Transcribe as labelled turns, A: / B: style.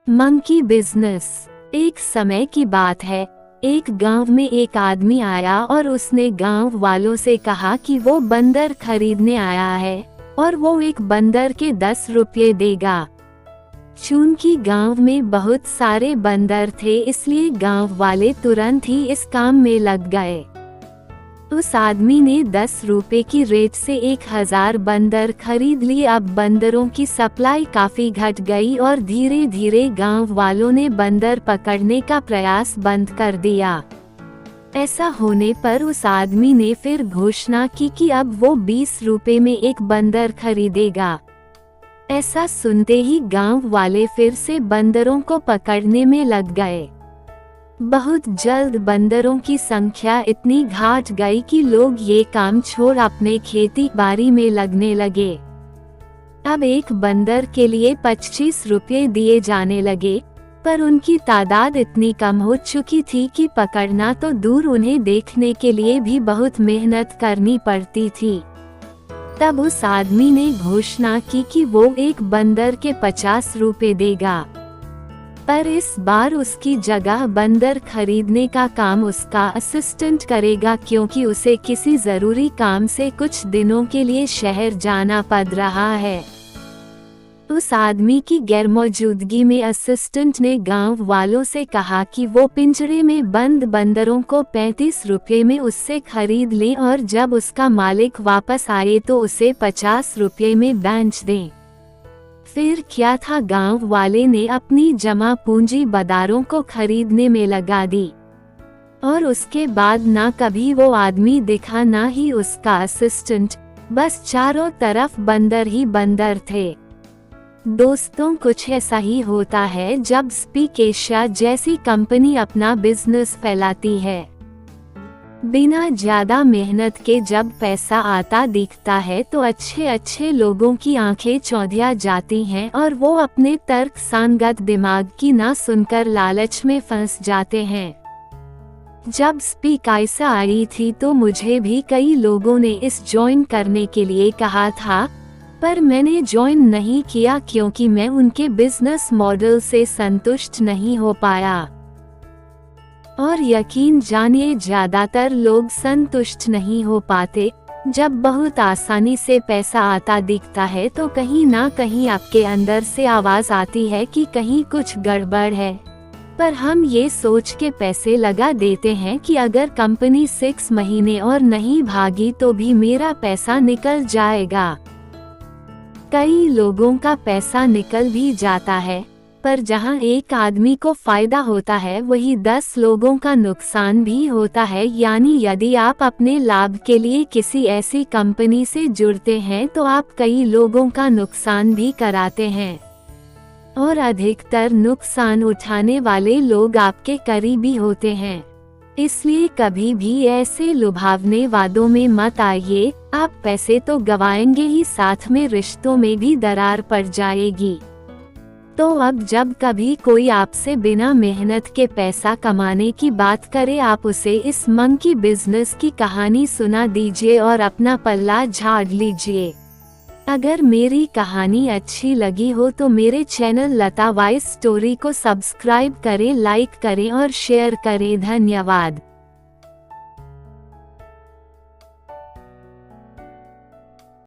A: Monkey business. एक समय की बात है, एक गांव में एक आदमी आया और उसने गांव वालों से कहा कि वो बंदर खरीदने आया है और वो एक बंदर के 10 रुपये देगा। चूंकि गांव में बहुत सारे बंदर थे, इसलिए गांव वाले तुरंत ही इस काम में लग गए। उस आदमी ने 10 रुपए की रेट से 1000 बंदर खरीद लिए। अब बंदरों की सप्लाई काफी घट गई और धीरे धीरे गांव वालों ने बंदर पकड़ने का प्रयास बंद कर दिया। ऐसा होने पर उस आदमी ने फिर घोषणा की कि अब वो 20 रुपए में एक बंदर खरीदेगा। ऐसा सुनते ही गांव वाले फिर से बंदरों को पकड़ने में लग गए। बहुत जल्द बंदरों की संख्या इतनी घट गई कि लोग ये काम छोड़ अपने खेती बाड़ी में लगने लगे। अब एक बंदर के लिए 25 रुपये दिए जाने लगे, पर उनकी तादाद इतनी कम हो चुकी थी कि पकड़ना तो दूर, उन्हें देखने के लिए भी बहुत मेहनत करनी पड़ती थी। तब उस आदमी ने घोषणा की कि वो एक बंदर के 50 रुपये देगा, पर इस बार उसकी जगह बंदर खरीदने का काम उसका असिस्टेंट करेगा, क्योंकि उसे किसी जरूरी काम से कुछ दिनों के लिए शहर जाना पड़ रहा है। उस आदमी की गैरमौजूदगी में असिस्टेंट ने गांव वालों से कहा कि वो पिंजरे में बंद बंदरों को 35 रुपये में उससे खरीद लें और जब उसका मालिक वापस आए तो उसे 50 रुपये में बेच दें। फिर क्या था, गांव वाले ने अपनी जमा पूंजी बाजारों को खरीदने में लगा दी और उसके बाद ना कभी वो आदमी दिखा, ना ही उसका असिस्टेंट। बस चारों तरफ बंदर ही बंदर थे। दोस्तों, कुछ ऐसा ही होता है जब स्पीक एशिया जैसी कंपनी अपना बिजनेस फैलाती है। बिना ज्यादा मेहनत के जब पैसा आता दिखता है तो अच्छे अच्छे लोगों की आंखें चौंधिया जाती हैं और वो अपने तर्क संगत दिमाग की ना सुनकर लालच में फंस जाते हैं। जब स्पीक एशिया आई थी तो मुझे भी कई लोगों ने इस ज्वाइन करने के लिए कहा था, पर मैंने ज्वाइन नहीं किया क्योंकि मैं उनके बिजनेस मॉडल से संतुष्ट नहीं हो पाया। और यकीन जानिए, ज्यादातर लोग संतुष्ट नहीं हो पाते। जब बहुत आसानी से पैसा आता दिखता है तो कहीं ना कहीं आपके अंदर से आवाज आती है कि कहीं कुछ गड़बड़ है, पर हम ये सोच के पैसे लगा देते हैं कि अगर कंपनी 6 महीने और नहीं भागी तो भी मेरा पैसा निकल जाएगा। कई लोगों का पैसा निकल भी जाता है, पर जहां एक आदमी को फायदा होता है वही 10 लोगों का नुकसान भी होता है। यानी यदि आप अपने लाभ के लिए किसी ऐसी कंपनी से जुड़ते हैं तो आप कई लोगों का नुकसान भी कराते हैं, और अधिकतर नुकसान उठाने वाले लोग आपके करीबी होते हैं। इसलिए कभी भी ऐसे लुभावने वादों में मत आइए। आप पैसे तो गवाएंगे ही, साथ में रिश्तों में भी दरार पड़ जाएगी। तो अब जब कभी कोई आपसे बिना मेहनत के पैसा कमाने की बात करे, आप उसे इस मंकी बिजनेस की कहानी सुना दीजिए और अपना पल्ला झाड़ लीजिए। अगर मेरी कहानी अच्छी लगी हो तो मेरे चैनल लता वॉइस स्टोरी को सब्सक्राइब करें, लाइक करें और शेयर करें। धन्यवाद।